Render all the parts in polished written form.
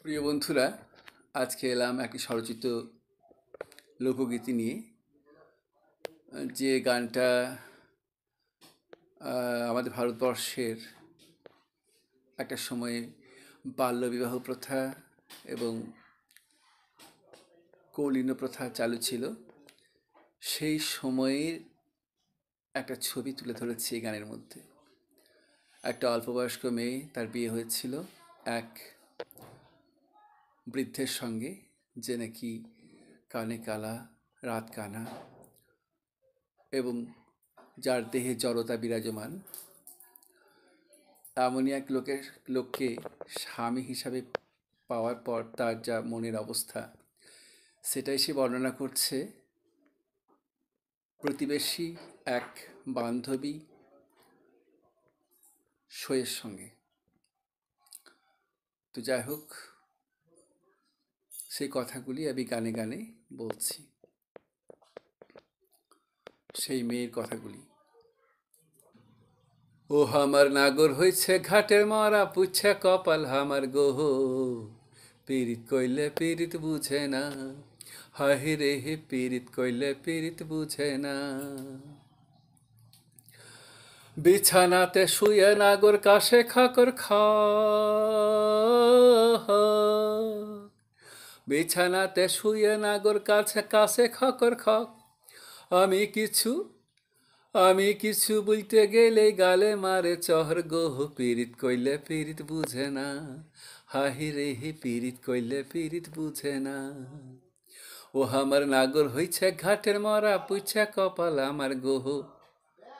প্রিয় বন্ধুরা, আজকে এলাম একটি স্বরচিত লোকগীতি নিয়ে। যে গানটা আমাদের ভারতবর্ষের একটা সময়ে বাল্যবিবাহ প্রথা এবং কৌলীন্য প্রথা চালু ছিল, সেই সময়ের একটা ছবি তুলে ধরেছে এই গানের মধ্যে। একটা অল্পবয়স্ক মেয়ে, তার বিয়ে হয়েছিল এক বৃদ্ধের সঙ্গে, যে নাকি কানে কালা, রাত কানা এবং যার দেহে জড়তা বিরাজমান। এমনই এক লোককে স্বামী হিসাবে পাওয়ার পর তার যা মনের অবস্থা, সেটাই সে বর্ণনা করছে প্রতিবেশী এক বান্ধবী সইয়ের সঙ্গে। তো যাই হোক, সেই কথাগুলি আমি গানে গানে বলছি, সেই মেয়ের কথাগুলি। ও হামার নাগর হইছে ঘাটের মারা, পুচ্ছে কপাল হামার গোহ, পীড়িত কইলে পীড়িত বুঝে না, হাহি রে হে পীড়িত কইলে পীড়িত বুঝে না। বিছানাতে শুয়ে নাগর কাশে খাকর খা, বিছানাতে শুয়ে নাগর কাছে খাকর খাক। আমি কিছু বলতে গেলে গালে মারে চহর গোহ, পীড়িত কইলে পীড়িত বুঝে না, হাহি রে হে পীড়িত কইলে পীড়িত বুঝে না। ও আমার নাগর হইছে ঘাটের মরা, পুইছা কপাল আমার গোহ,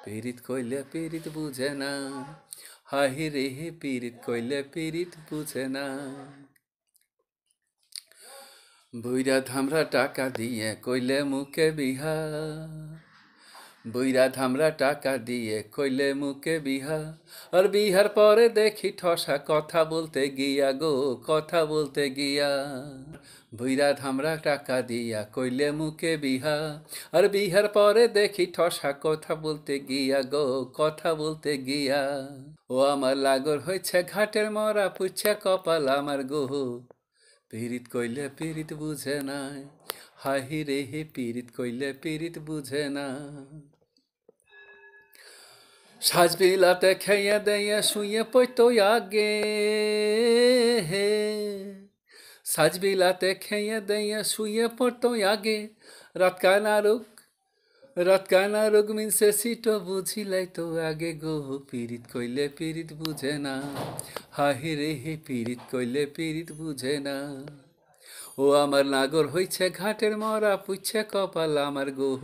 পীড়িত কইলে পীড়িত বুঝে না, হাহি রে হে পীড়িত কইলে পীড়িত বুঝে না। বইরা ধামরা টাকা দিয়ে কইলে মুখে বিহা, বইরা ধামরা টাকা দিয়ে কইলে মুখে বিহা, আর বিহার পরে দেখি ঠসা কথা বলতে গিয়া গো, কথা বলতে গিয়া। বইরা ধামরা টাকা দিয়া কইলে মুখে বিহা, আর বিহার পরে দেখি ঠসা কথা বলতে গিয়া গো, কথা বলতে গিয়া। ও আমার লাগর হয়েছে ঘাটের মরা, পুচ্ছে কপাল আমার গোহ, পীড়িত কইলে পীড়িত বুঝে না, হাহি রে হে পীড়িত কইলে পীড়িত বুঝে না। সাজবিলাতে খেয়ে দেয়ে শুয়ে পইতো আগে, সাজবিলাতে খেয়ে দেয়ে শুয়ে পড়তো আগে, রাত কানা রোগ মিনসে সিটো বুঝিলাই তো আগে গো, পীড়িত কইলে পীড়িত বুঝে না, হাহি রে হে পীড়িত কইলে পীড়িত বুঝে না। ও আমার নাগর হইছে ঘাটের মরা, পুচ্ছে কপাল আমার গোহ,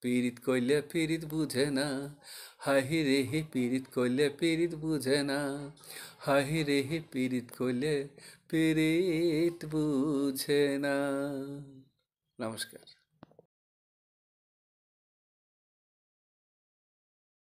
পীড়িত কইলে পীড়িত বুঝে না, হাহি রে হে পীড়িত কইলে পীড়িত বুঝে না, হাহি রে হে পীড়িত কইলে পীড়িত বুঝে না। নমস্কার।